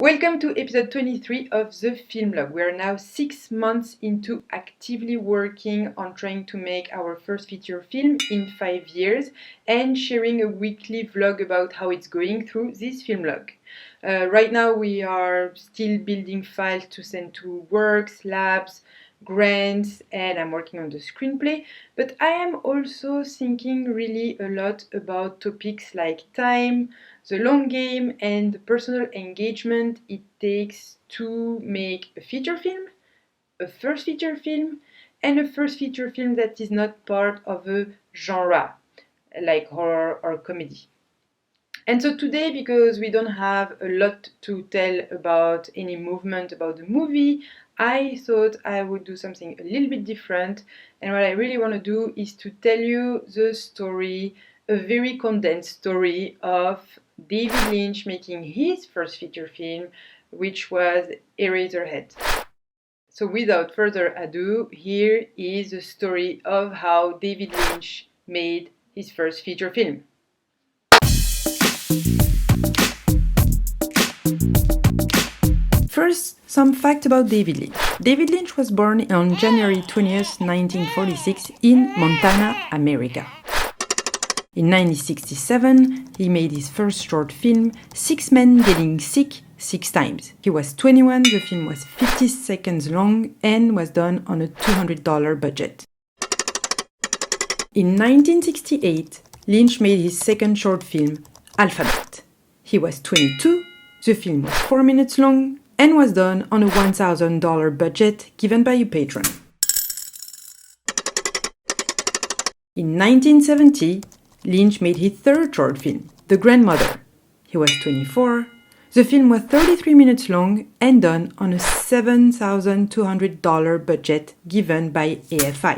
Welcome to episode 23 of the Film Log. We are now 6 months into actively working on trying to make our first feature film in 5 years and sharing a weekly vlog about how it's going through this film log. Right now we are still building files to send to works, labs, grants, and I'm working on the screenplay, but I am also thinking really a lot about topics like time, the long game, and the personal engagement it takes to make a feature film, a first feature film, and a first feature film that is not part of a genre like horror or comedy. And so today, because we don't have a lot to tell about any movement about the movie, I thought I would do something a little bit different. And what I really want to do is to tell you the story, a very condensed story of David Lynch making his first feature film, which was Eraserhead. So without further ado, here is the story of how David Lynch made his first feature film. First, some facts about David Lynch. David Lynch was born on January 20th, 1946 in Montana, America. In 1967, he made his first short film, 6 Men Getting Sick 6 Times. He was 21, the film was 50 seconds long and was done on a $200 budget. In 1968, Lynch made his second short film, Alphabet. He was 22, the film was 4 minutes long, and was done on a $1,000 budget given by a patron. In 1970, Lynch made his third short film, The Grandmother. He was 24, the film was 33 minutes long and done on a $7,200 budget given by AFI.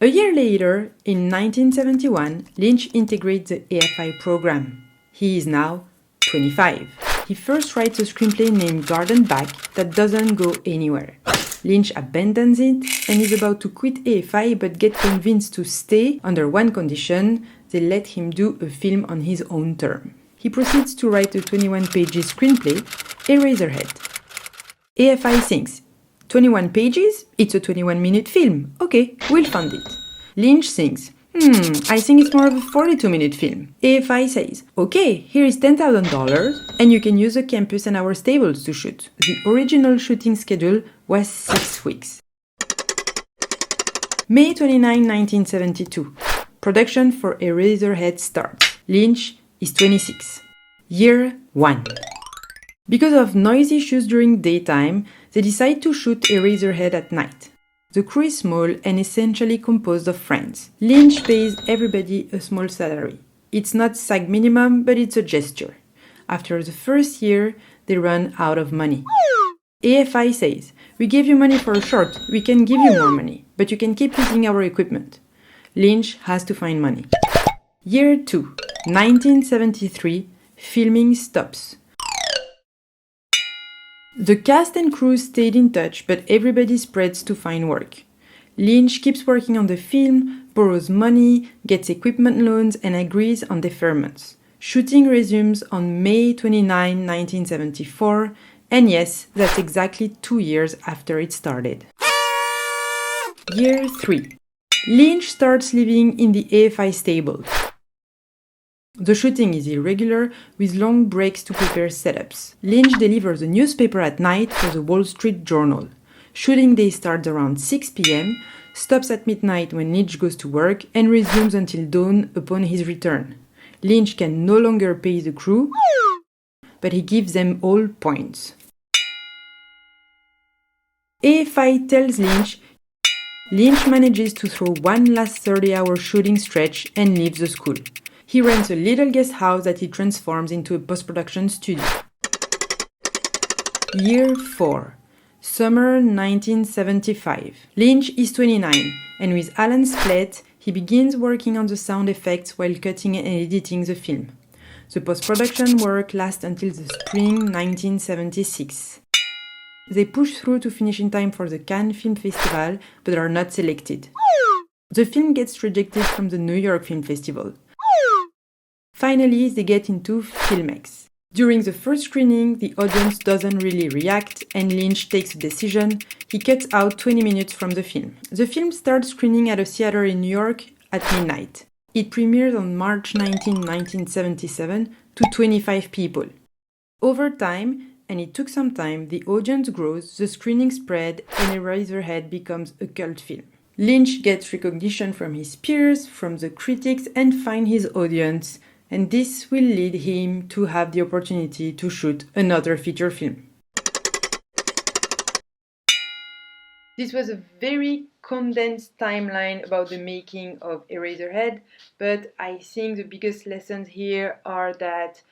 A year later, in 1971, Lynch integrated the AFI program. He is now 25. He first writes a screenplay named Garden Back that doesn't go anywhere. Lynch abandons it and is about to quit AFI but get convinced to stay under one condition: they let him do a film on his own term. He proceeds to write a 21-page screenplay, Eraserhead. AFI thinks, 21 pages? It's a 21-minute film. Okay, we'll fund it. Lynch thinks, I think it's more of a 42-minute film. AFI says, okay, here is $10,000 and you can use the campus and our stables to shoot. The original shooting schedule was 6 weeks. May 29, 1972. Production for Eraserhead starts. Lynch is 26. Year 1. Because of noise issues during daytime, they decide to shoot Eraserhead at night. The crew is small and essentially composed of friends. Lynch pays everybody a small salary. It's not SAG minimum, but it's a gesture. After the first year, they run out of money. AFI says, we gave you money for a short, we can give you more money, but you can keep using our equipment. Lynch has to find money. Year 2, 1973, filming stops. The cast and crew stayed in touch, but everybody spreads to find work. Lynch keeps working on the film, borrows money, gets equipment loans, and agrees on deferments. Shooting resumes on May 29, 1974, and yes, that's exactly 2 years after it started. Year 3. Lynch starts living in the AFI stables. The shooting is irregular, with long breaks to prepare setups. Lynch delivers a newspaper at night for the Wall Street Journal. Shooting day starts around 6 p.m., stops at midnight when Lynch goes to work, and resumes until dawn upon his return. Lynch can no longer pay the crew, but he gives them all points. AFI tells Lynch manages to throw one last 30-hour shooting stretch and leaves the school. He rents a little guest house that he transforms into a post-production studio. Year 4. Summer 1975. Lynch is 29, and with Alan Splett, he begins working on the sound effects while cutting and editing the film. The post-production work lasts until the spring 1976. They push through to finish in time for the Cannes Film Festival, but are not selected. The film gets rejected from the New York Film Festival. Finally, they get into FilmX. During the first screening, the audience doesn't really react and Lynch takes a decision. He cuts out 20 minutes from the film. The film starts screening at a theater in New York at midnight. It premiered on March 19, 1977 to 25 people. Over time, and it took some time, the audience grows, the screening spread, and Eraserhead becomes a cult film. Lynch gets recognition from his peers, from the critics, and finds his audience, and this will lead him to have the opportunity to shoot another feature film. This was a very condensed timeline about the making of Eraserhead, but I think the biggest lessons here are that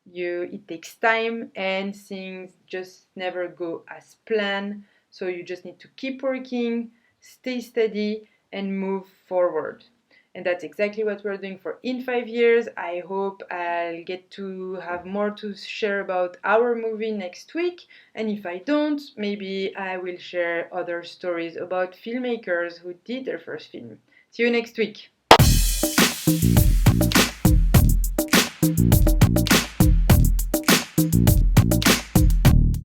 it takes time and things just never go as planned. So you just need to keep working, stay steady, and move forward. And that's exactly what we're doing for In 5 Years. I hope I'll get to have more to share about our movie next week. And if I don't, maybe I will share other stories about filmmakers who did their first film. See you next week.